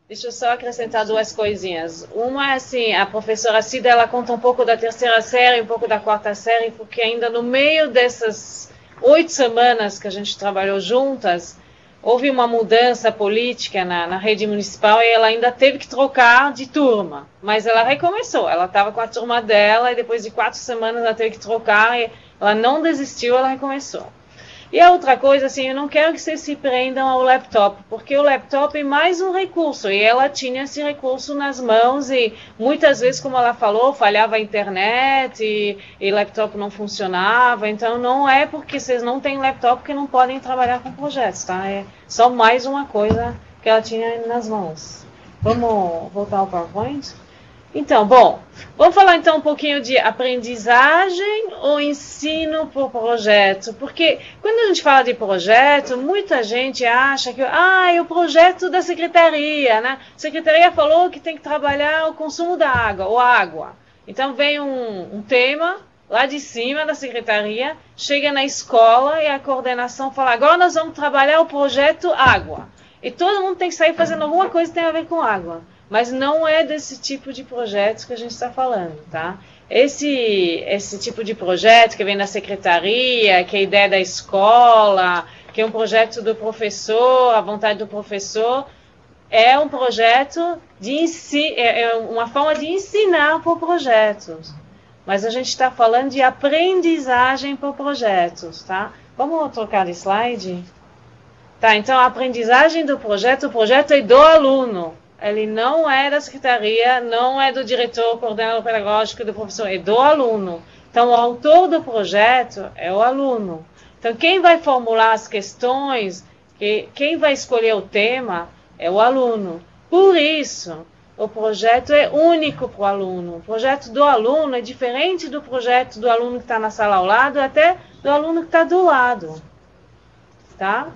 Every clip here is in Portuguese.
Deixa eu só acrescentar duas coisinhas. Uma é assim, a professora Cida, ela conta um pouco da terceira série, um pouco da quarta série, porque ainda no meio dessas 8 semanas que a gente trabalhou juntas, houve uma mudança política na rede municipal e ela ainda teve que trocar de turma. Mas ela recomeçou, ela estava com a turma dela e depois de 4 semanas ela teve que trocar e ela não desistiu, ela recomeçou. E a outra coisa, assim, eu não quero que vocês se prendam ao laptop, porque o laptop é mais um recurso, e ela tinha esse recurso nas mãos, e muitas vezes, como ela falou, falhava a internet, e laptop não funcionava, então não é porque vocês não têm laptop que não podem trabalhar com projetos, tá? É só mais uma coisa que ela tinha nas mãos. Vamos voltar ao PowerPoint? Então, bom, vamos falar então um pouquinho de aprendizagem ou ensino por projeto, porque quando a gente fala de projeto, muita gente acha que, é o projeto da secretaria, né? A secretaria falou que tem que trabalhar o consumo da água, ou água. Então vem um tema lá de cima da secretaria, chega na escola e a coordenação fala, agora nós vamos trabalhar o projeto água. E todo mundo tem que sair fazendo alguma coisa que tem a ver com água. Mas não é desse tipo de projetos que a gente está falando, tá? Esse tipo de projeto que vem da secretaria, que é a ideia da escola, que é um projeto do professor, a vontade do professor, é um projeto é uma forma de ensinar por projetos. Mas a gente está falando de aprendizagem por projetos, tá? Vamos trocar de slide? Tá, então a aprendizagem do projeto, o projeto é do aluno. Ele não é da secretaria, não é do diretor, coordenador pedagógico, do professor, é do aluno. Então, o autor do projeto é o aluno. Então, quem vai formular as questões, quem vai escolher o tema, é o aluno. Por isso, o projeto é único para o aluno. O projeto do aluno é diferente do projeto do aluno que está na sala ao lado, até do aluno que está do lado. Tá?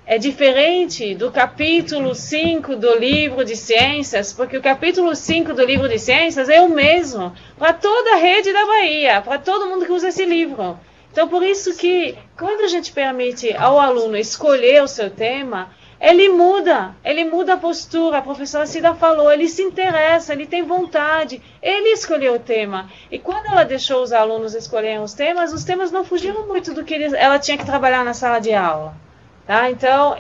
É diferente do capítulo 5 do livro de ciências, porque o capítulo 5 do livro de ciências é o mesmo para toda a rede da Bahia, para todo mundo que usa esse livro. Então, por isso que, quando a gente permite ao aluno escolher o seu tema, ele muda a postura. A professora Cida falou, ele se interessa, ele tem vontade, ele escolheu o tema. E quando ela deixou os alunos escolherem os temas não fugiram muito do que ela tinha que trabalhar na sala de aula. Tá? Então,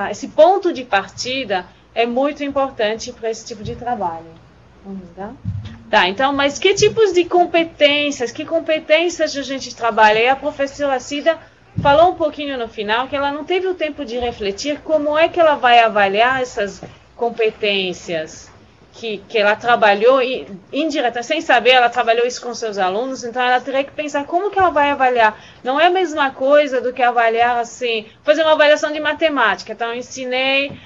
esse ponto de partida é muito importante para esse tipo de trabalho. Vamos lá? Tá, então, mas que tipos de competências, que competências a gente trabalha? E a professora Cida falou um pouquinho no final que ela não teve o tempo de refletir como é que ela vai avaliar essas competências que ela trabalhou indireta, sem saber, ela trabalhou isso com seus alunos, então ela teria que pensar como que ela vai avaliar. Não é a mesma coisa do que avaliar assim, fazer uma avaliação de matemática. Então eu ensinei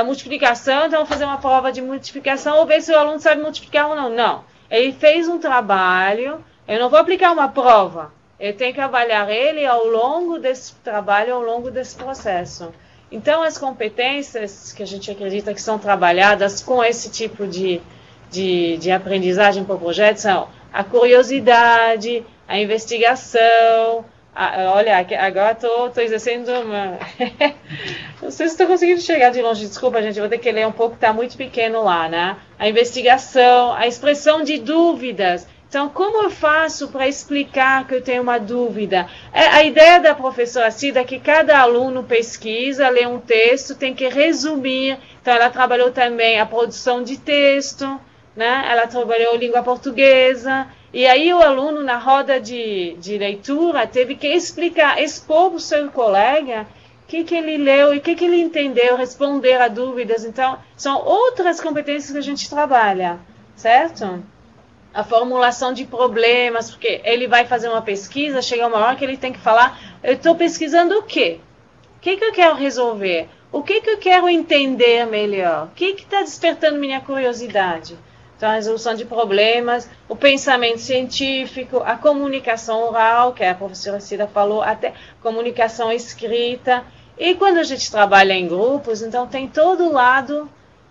multiplicação, então eu vou fazer uma prova de multiplicação ou ver se o aluno sabe multiplicar ou não. Não, ele fez um trabalho, eu não vou aplicar uma prova, eu tenho que avaliar ele ao longo desse trabalho, ao longo desse processo. Então, as competências que a gente acredita que são trabalhadas com esse tipo de aprendizagem por projeto são a curiosidade, a investigação. Olha, agora estou exercendo uma... Não sei se estou conseguindo chegar de longe, desculpa, gente, vou ter que ler um pouco, está muito pequeno lá, né? A investigação, a expressão de dúvidas. Então, como eu faço para explicar que eu tenho uma dúvida? A ideia da professora Cida é que cada aluno pesquisa, lê um texto, tem que resumir. Então, ela trabalhou também a produção de texto, né? Ela trabalhou língua portuguesa. E aí, o aluno, na roda de leitura, teve que explicar, expor para o seu colega o que ele leu e o que ele entendeu, responder a dúvidas. Então, são outras competências que a gente trabalha, certo? A formulação de problemas, porque ele vai fazer uma pesquisa, chega uma hora que ele tem que falar, eu estou pesquisando o quê? O que eu quero resolver? O que eu quero entender melhor? O que está despertando minha curiosidade? Então, a resolução de problemas, o pensamento científico, a comunicação oral, que a professora Cida falou, até comunicação escrita. E quando a gente trabalha em grupos, então tem todo o lado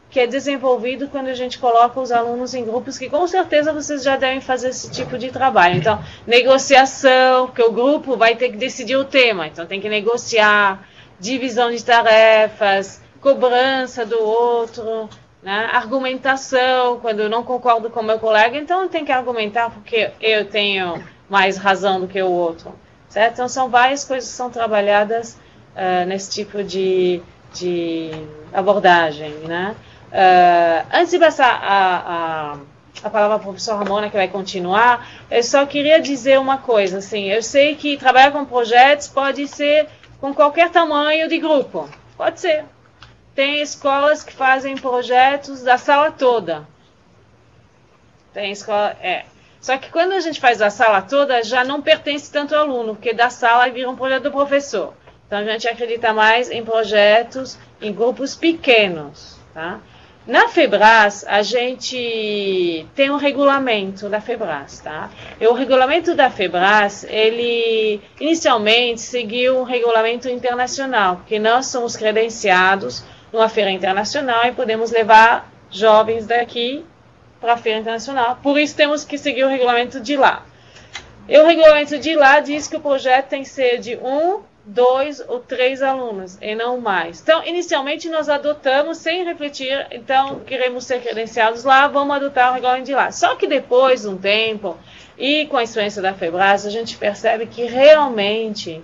que é desenvolvido quando a gente coloca os alunos em grupos, que com certeza vocês já devem fazer esse tipo de trabalho. Então, negociação, porque o grupo vai ter que decidir o tema, então tem que negociar, divisão de tarefas, cobrança do outro, né? Argumentação, quando eu não concordo com o meu colega, então eu tenho que argumentar porque eu tenho mais razão do que o outro, certo? Então são várias coisas que são trabalhadas nesse tipo de abordagem, né? Antes de passar a palavra para o professor Ramona, que vai continuar, eu só queria dizer uma coisa, assim, eu sei que trabalhar com projetos pode ser com qualquer tamanho de grupo, pode ser. Tem escolas que fazem projetos da sala toda. Tem escola, Só que quando a gente faz da sala toda, já não pertence tanto ao aluno, porque da sala vira um projeto do professor. Então a gente acredita mais em projetos em grupos pequenos, tá? Na FEBRAS, a gente tem um regulamento da FEBRAS, tá? E o regulamento da FEBRAS, ele inicialmente seguiu um regulamento internacional, porque nós somos credenciados numa feira internacional e podemos levar jovens daqui para a feira internacional. Por isso temos que seguir o regulamento de lá. E o regulamento de lá diz que o projeto tem que ser de 1, 2 ou 3 alunos, e não mais. Então, inicialmente, nós adotamos, sem refletir, então, queremos ser credenciados lá, vamos adotar o regulamento de lá. Só que depois de um tempo, e com a experiência da FEBRAS, a gente percebe que realmente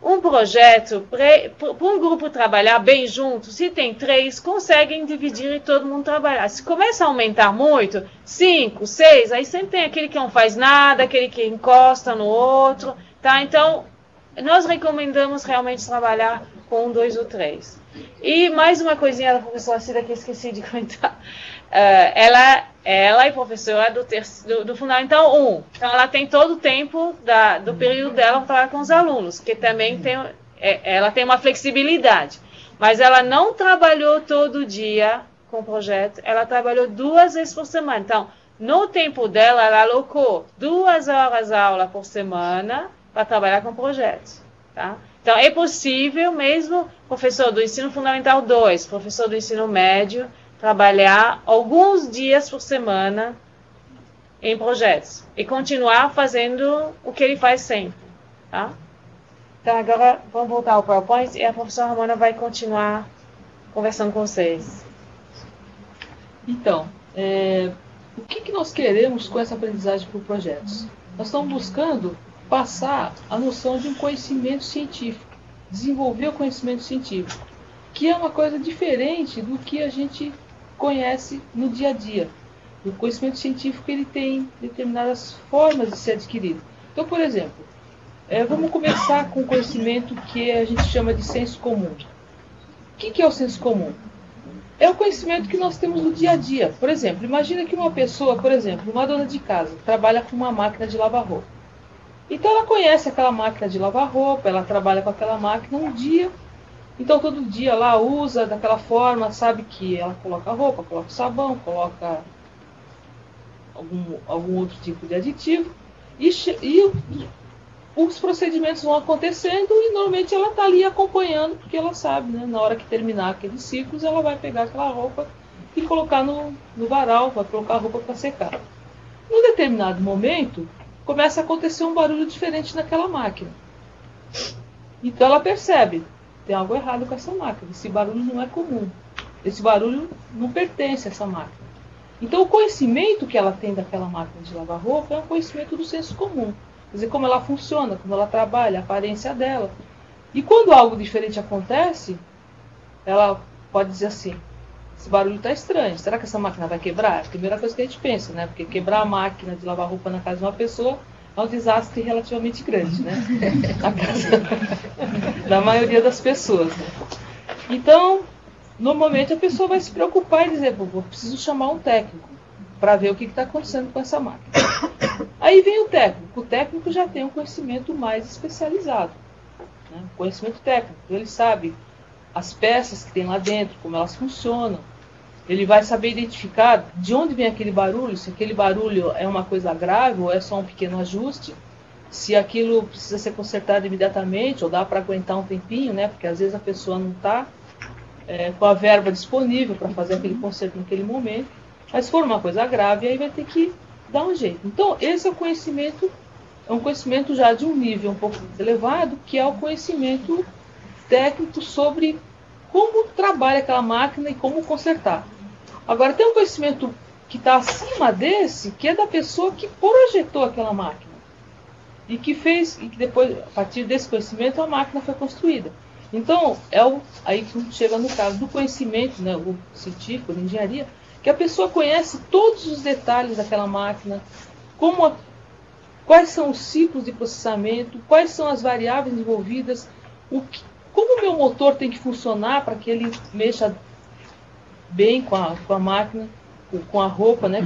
um projeto, para um grupo trabalhar bem junto, se tem 3, conseguem dividir e todo mundo trabalhar. Se começa a aumentar muito, 5, 6, aí sempre tem aquele que não faz nada, aquele que encosta no outro, tá? Então, nós recomendamos realmente trabalhar com 1, 2 ou 3. E mais uma coisinha da professora Cida que eu esqueci de comentar. Ela é professora do Fundamental 1. Então, ela tem todo o tempo do período dela para trabalhar com os alunos, que também ela tem uma flexibilidade. Mas ela não trabalhou todo dia com o projeto, ela trabalhou 2 vezes por semana. Então, no tempo dela, ela alocou 2 horas aula por semana para trabalhar com projetos, tá? Então, é possível mesmo professor do ensino fundamental 2, professor do ensino médio, trabalhar alguns dias por semana em projetos e continuar fazendo o que ele faz sempre, tá? Então, agora vamos voltar ao PowerPoint e a professora Ramona vai continuar conversando com vocês. Então, o que nós queremos com essa aprendizagem por projetos? Nós estamos buscando passar a noção de um conhecimento científico, desenvolver o conhecimento científico, que é uma coisa diferente do que a gente conhece no dia a dia. O conhecimento científico ele tem determinadas formas de ser adquirido. Então, por exemplo, vamos começar com o conhecimento que a gente chama de senso comum. O que é o senso comum? É o conhecimento que nós temos no dia a dia. Por exemplo, imagina que uma pessoa, por exemplo, uma dona de casa, trabalha com uma máquina de lavar roupa. Então ela conhece aquela máquina de lavar roupa, ela trabalha com aquela máquina um dia, então todo dia ela usa daquela forma, sabe que ela coloca roupa, coloca sabão, coloca algum outro tipo de aditivo, e os procedimentos vão acontecendo e normalmente ela está ali acompanhando, porque ela sabe, né, na hora que terminar aqueles ciclos, ela vai pegar aquela roupa e colocar no varal, vai colocar a roupa para secar. Num determinado momento, começa a acontecer um barulho diferente naquela máquina. Então ela percebe, tem algo errado com essa máquina, esse barulho não é comum, esse barulho não pertence a essa máquina. Então o conhecimento que ela tem daquela máquina de lavar roupa é um conhecimento do senso comum, quer dizer, como ela funciona, como ela trabalha, a aparência dela. E quando algo diferente acontece, ela pode dizer assim, esse barulho está estranho, será que essa máquina vai quebrar? É a primeira coisa que a gente pensa, né? Porque quebrar a máquina de lavar roupa na casa de uma pessoa é um desastre relativamente grande, né? Na casa da maioria das pessoas, né? Então, normalmente a pessoa vai se preocupar e dizer, vou preciso chamar um técnico para ver o que está acontecendo com essa máquina. Aí vem o técnico já tem um conhecimento mais especializado, né? Conhecimento técnico, ele sabe as peças que tem lá dentro, como elas funcionam. Ele vai saber identificar de onde vem aquele barulho, se aquele barulho é uma coisa grave ou é só um pequeno ajuste, se aquilo precisa ser consertado imediatamente ou dá para aguentar um tempinho, né? Porque às vezes a pessoa não está com a verba disponível para fazer aquele conserto naquele momento, mas se for uma coisa grave, aí vai ter que dar um jeito. Então, esse é um conhecimento já de um nível um pouco elevado, que é o conhecimento técnico sobre como trabalha aquela máquina e como consertar. Agora, tem um conhecimento que está acima desse, que é da pessoa que projetou aquela máquina. E que fez, e que depois, a partir desse conhecimento, a máquina foi construída. Então, aí que chega no caso do conhecimento, né, o científico, da engenharia, que a pessoa conhece todos os detalhes daquela máquina, quais são os ciclos de processamento, quais são as variáveis envolvidas, como o meu motor tem que funcionar para que ele mexa bem com a máquina, com a roupa, né?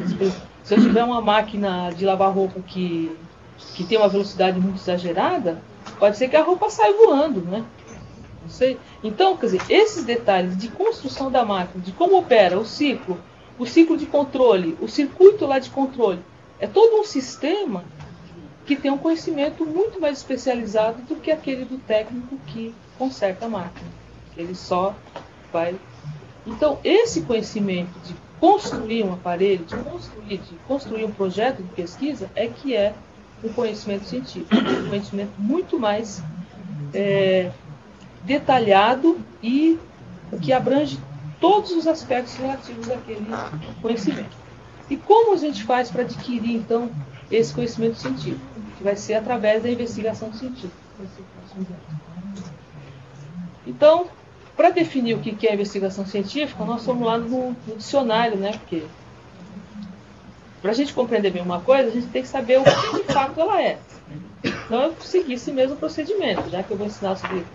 Se eu tiver uma máquina de lavar roupa que tem uma velocidade muito exagerada, pode ser que a roupa saia voando, né? Não sei. Então, quer dizer, esses detalhes de construção da máquina, de como opera o ciclo de controle, o circuito lá de controle, é todo um sistema que tem um conhecimento muito mais especializado do que aquele do técnico que conserta a máquina. Ele só vai... Então, esse conhecimento de construir um aparelho, de construir um projeto de pesquisa, é que é um conhecimento científico. Um conhecimento muito mais detalhado e que abrange todos os aspectos relativos àquele conhecimento. E como a gente faz para adquirir, então, esse conhecimento científico? Que vai ser através da investigação científica. Então, para definir o que é investigação científica, nós fomos lá no dicionário, né? Porque para a gente compreender bem uma coisa, a gente tem que saber o que de fato ela é. Então, eu segui esse mesmo procedimento, já que eu vou ensinar sobre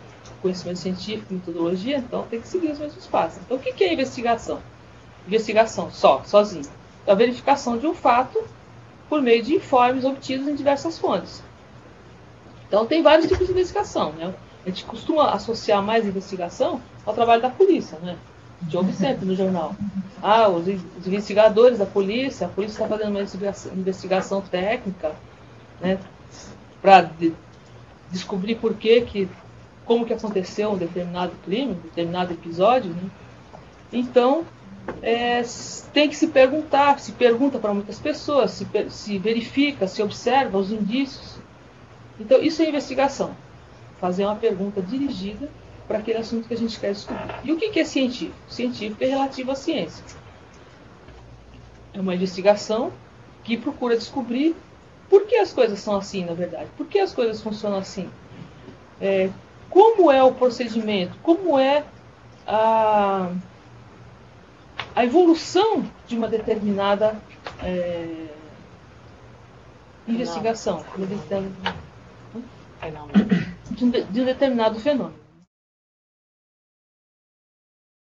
conhecimento científico e metodologia, então tem que seguir os mesmos passos. Então, o que é investigação? Investigação, sozinho. É a verificação de um fato por meio de informes obtidos em diversas fontes. Então, tem vários tipos de investigação, né? A gente costuma associar mais investigação ao trabalho da polícia, né? A gente ouve sempre no jornal. Os investigadores da polícia, a polícia está fazendo uma investigação técnica, né? Para descobrir como que aconteceu um determinado crime, um determinado episódio, né? Então, tem que se pergunta para muitas pessoas, se verifica, se observa os indícios. Então, isso é investigação. Fazer uma pergunta dirigida para aquele assunto que a gente quer descobrir. E o que é científico? Científico é relativo à ciência. É uma investigação que procura descobrir por que as coisas são assim, na verdade. Por que as coisas funcionam assim? Como é o procedimento? Como é a evolução de uma determinada investigação, de um determinado fenômeno.